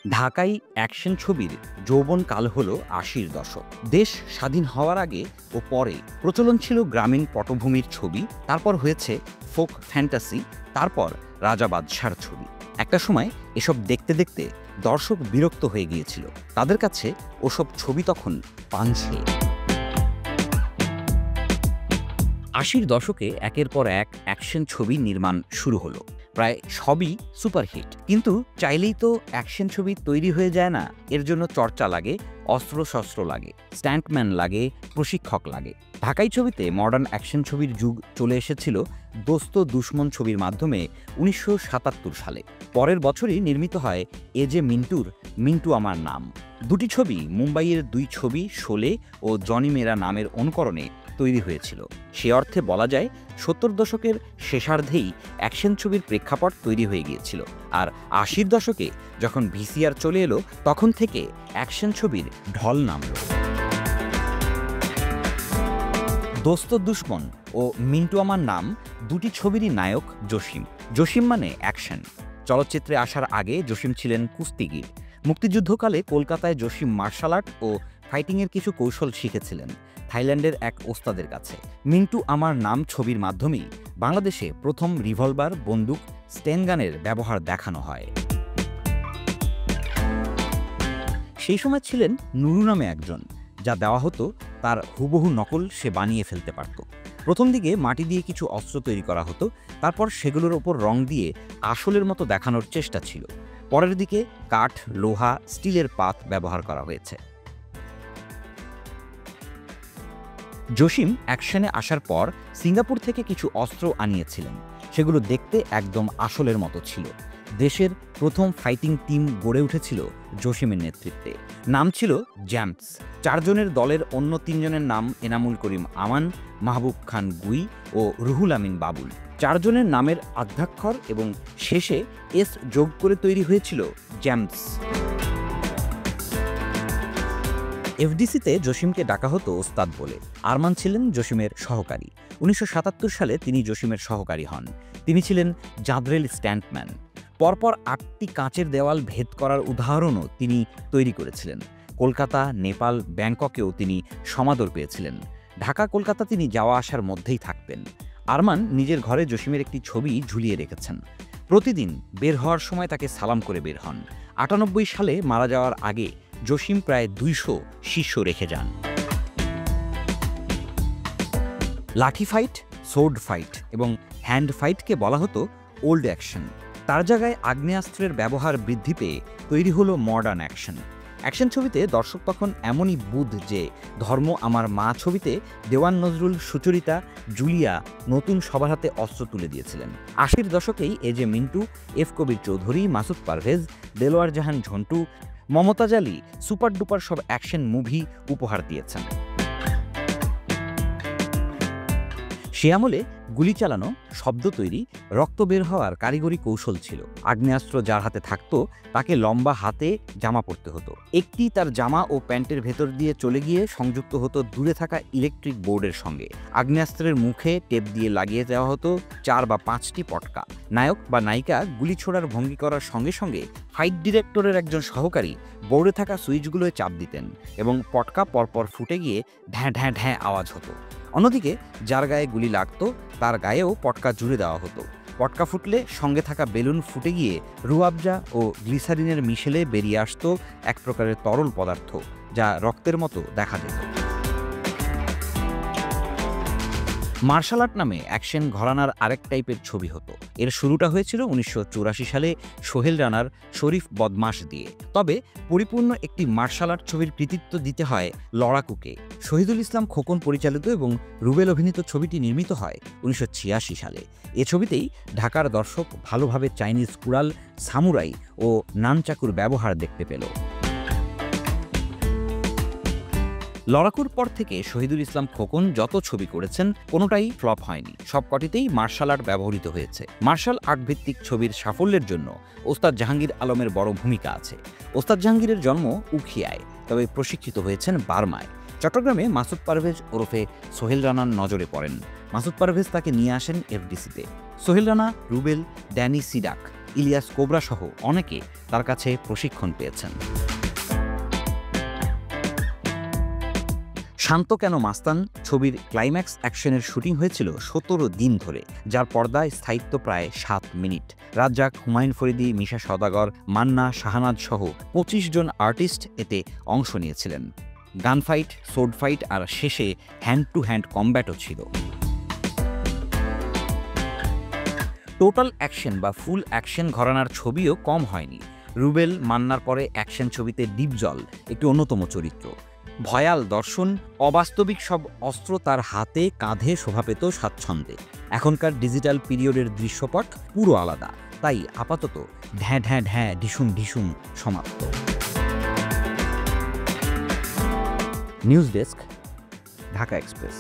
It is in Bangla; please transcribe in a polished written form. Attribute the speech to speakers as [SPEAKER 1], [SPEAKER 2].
[SPEAKER 1] ঢাকাই অ্যাকশন ছবির যৌবনকাল হল ৮০-র দশক। দেশ স্বাধীন হওয়ার আগে ও পরে প্রচলন ছিল গ্রামীণ পটভূমির ছবি, তারপর হয়েছে ফোক ফ্যান্টাসি, তারপর রাজা বাদশার ছবি। একটা সময় এসব দেখতে দেখতে দর্শক বিরক্ত হয়ে গিয়েছিল। তাদের কাছে ওসব ছবি তখন পাঞ্ছে। ৮০-র দশকে একের পর এক অ্যাকশন ছবি নির্মাণ শুরু হলো। প্রায় সবই সুপারহিট। কিন্তু চাইলেই তো অ্যাকশন ছবি তৈরি হয়ে যায় না। এর জন্য চর্চা লাগে, অস্ত্রশস্ত্র লাগে, স্ট্যান্টম্যান লাগে, প্রশিক্ষক লাগে। ঢাকাই ছবিতে মডার্ন অ্যাকশন ছবির যুগ চলে এসেছিল দোস্ত দুশমন ছবির মাধ্যমে ১৯৭৭ সালে। পরের বছরই নির্মিত হয় এ জে মিন্টুর মিন্টু আমার নাম। দুটি ছবি মুম্বাইয়ের দুই ছবি শোলে ও জনি মেরা নামের অনুকরণে তৈরি হয়েছিল। সে অর্থে বলা যায় ৭০ দশকের শেষার্ধেই অ্যাকশন ছবির প্রেক্ষাপট তৈরি হয়ে গিয়েছিল। আর ৮০-র দশকে যখন ভিসিআর চলে এলো, তখন থেকে অ্যাকশন ছবির ঢল নামল। দোস্ত দুশমন ও মিন্টু আমার নাম দুটি ছবিরই নায়ক জসিম। জসিম মানে অ্যাকশন। চলচ্চিত্রে আসার আগে জসিম ছিলেন কুস্তিগির। মুক্তিযুদ্ধকালে কলকাতায় জসিম মার্শাল আর্ট ও ফাইটিংয়ের কিছু কৌশল শিখেছিলেন থাইল্যান্ডের এক ওস্তাদের কাছে। মিন্টু আমার নাম ছবির মাধ্যমেই বাংলাদেশে প্রথম রিভলভার, বন্দুক, স্টেনগানের ব্যবহার দেখানো হয়। সেই সময় ছিলেন নুরু নামে একজন, যা দেওয়া হতো তার হুবহু নকল সে বানিয়ে ফেলতে পারত। প্রথম দিকে মাটি দিয়ে কিছু অস্ত্র তৈরি করা হতো, তারপর সেগুলোর ওপর রং দিয়ে আসলের মতো দেখানোর চেষ্টা ছিল। পরের দিকে কাঠ, লোহা, স্টিলের পাত ব্যবহার করা হয়েছে। জসিম অ্যাকশনে আসার পর সিঙ্গাপুর থেকে কিছু অস্ত্র আনিয়েছিলেন। সেগুলো দেখতে একদম আসলের মতো ছিল। দেশের প্রথম ফাইটিং টিম গড়ে উঠেছিল জসিমের নেতৃত্বে। নাম ছিল জ্যাম্পস। ৪ জনের দলের অন্য ৩ জনের নাম এনামুল করিম আমান, মাহবুব খান গুই ও রুহুল আমিন বাবুল। ৪ জনের নামের আদ্যাক্ষর এবং শেষে এস যোগ করে তৈরি হয়েছিল জ্যাম্পস। এফডিসিতে জসিমকে ডাকা হতো ওস্তাদ বলে। আরমান ছিলেন জসিমের সহকারী। ১৯৭৭ সালে তিনি জসিমের সহকারী হন। তিনি ছিলেন জাদরেল স্ট্যান্টম্যান। পরপর ৮টি কাঁচের দেওয়াল ভেদ করার উদাহরণও তিনি তৈরি করেছিলেন। কলকাতা, নেপাল, ব্যাংককেও তিনি সমাদর পেয়েছিলেন। ঢাকা, কলকাতা তিনি যাওয়া আসার মধ্যেই থাকতেন। আরমান নিজের ঘরে জসিমের একটি ছবি ঝুলিয়ে রেখেছেন। প্রতিদিন বের হওয়ার সময় তাকে সালাম করে বের হন। ৯৮ সালে মারা যাওয়ার আগে জসিম প্রায় ২০০ শিষ্য রেখে যান। লাঠি ফাইট, সোর্ড ফাইট এবং হ্যান্ড ফাইটকে বলা হতো ওল্ড অ্যাকশন। তার জায়গায় আগ্নেয়াস্ত্রের ব্যবহার বৃদ্ধি পেয়ে তৈরি হলো মডার্ন অ্যাকশন। অ্যাকশন ছবিতে দর্শক তখন এমনই বুধ যে ধর্ম আমার মা ছবিতে দেওয়ান নজরুল, সুচরিতা, জুলিয়া নতুন সবার হাতে অস্ত্র তুলে দিয়েছিলেন। ৮০-র দশকেই A J Mintu, F Kabir Chowdhury, Masud Parvez, Delwar Jahan Jhantu, Momtaz Ali super duper সব অ্যাকশন মুভি উপহার দিয়েছেন। সে আমলে গুলি চালানো, শব্দ তৈরি, রক্ত বের হওয়ার কারিগরি কৌশল ছিল। আগ্নেয়াস্ত্র যার হাতে থাকতো তাকে লম্বা হাতে জামা পরতে হতো। একটি তার জামা ও প্যান্টের ভেতর দিয়ে চলে গিয়ে সংযুক্ত হতো দূরে থাকা ইলেকট্রিক বোর্ডের সঙ্গে। আগ্নেয়াস্ত্রের মুখে টেপ দিয়ে লাগিয়ে দেওয়া হতো ৪ বা ৫টি পটকা। নায়ক বা নায়িকা গুলি ছোড়ার ভঙ্গি করার সঙ্গে সঙ্গে ফাইট ডিরেক্টরের একজন সহকারী বোর্ডে থাকা সুইচগুলোয় চাপ দিতেন এবং পটকা পরপর ফুটে গিয়ে ঢ্যাঁ ঢ্যাঁ ঢ্যাঁ আওয়াজ হতো। অন্যদিকে যার গায়ে গুলি লাগতো তার গায়েও পটকা জুড়ে দেওয়া হতো। পটকা ফুটলে সঙ্গে থাকা বেলুন ফুটে গিয়ে রুয়াবজা ও গ্লিসারিনের মিশেলে বেরিয়ে আসতো এক প্রকারের তরল পদার্থ, যা রক্তের মতো দেখা যেত। মার্শাল আর্ট নামে অ্যাকশন ঘরানার আরেক টাইপের ছবি হতো। এর শুরুটা হয়েছিল ১৯৮৪ সালে সোহেল রানার শরীফ বদমাশ দিয়ে। তবে পরিপূর্ণ একটি মার্শাল আর্ট ছবির কৃতিত্ব দিতে হয় লড়াকুকে। শহীদুল ইসলাম খোকন পরিচালিত এবং রুবেল অভিনীত ছবিটি নির্মিত হয় ১৯৮৬ সালে। এ ছবিতেই ঢাকার দর্শক ভালোভাবে চাইনিজ কুড়াল, সামুরাই ও নানচাকুর ব্যবহার দেখতে পেল। লড়াকুর পর থেকে শহীদুল ইসলাম খোকন যত ছবি করেছেন কোনোটাই ফ্লপ হয়নি। সবকটিতেই মার্শাল আর্ট ব্যবহৃত হয়েছে। মার্শাল আর্ট ভিত্তিক ছবির সাফল্যের জন্য ওস্তাদ জাহাঙ্গীর আলমের বড় ভূমিকা আছে। ওস্তাদ জাহাঙ্গীরের জন্ম উখিয়ায়, তবে প্রশিক্ষিত হয়েছেন বার্মায়। চট্টগ্রামে মাসুদ পারভেজ ওরফে সোহেল রানার নজরে পড়েন। মাসুদ পারভেজ তাকে নিয়ে আসেন এফডিসিতে। সোহেল রানা, রুবেল, ড্যানি সিডাক ইলিয়াস কোবরা সহ অনেকে তার কাছে প্রশিক্ষণ পেয়েছেন। শান্ত কেন মাস্তান ছবির ক্লাইম্যাক্স অ্যাকশনের শুটিং হয়েছিল ১৭ দিন ধরে, যার পর্দায় স্থায়িত্ব প্রায় ৭ মিনিট। রাজ্জাক, হুমায়ুন ফরিদি, মিশা সওদাগর, মান্না, শাহনাজ সহ ২৫ জন আর্টিস্ট এতে অংশ নিয়েছিলেন। গান ফাইট, সোর্ড ফাইট আর শেষে হ্যান্ড টু হ্যান্ড কমব্যাটও ছিল। টোটাল অ্যাকশন বা ফুল অ্যাকশন ঘরানার ছবিও কম হয়নি। রুবেল, মান্নার পরে অ্যাকশন ছবিতে ডিপজল একটি অন্যতম চরিত্র। ভয়াল দর্শন, অবাস্তবিক সব অস্ত্র তার হাতে কাঁধে শোভা পেত স্বাচ্ছন্দ্যে। এখনকার ডিজিটাল পিরিয়ডের দৃশ্যপট পুরো আলাদা, তাই আপাতত ঢ্যাঁ ঢ্যাঁ ঢ্যাঁ ঢিসুম ঢিসুম সমাপ্ত। News desk, Dhaka express.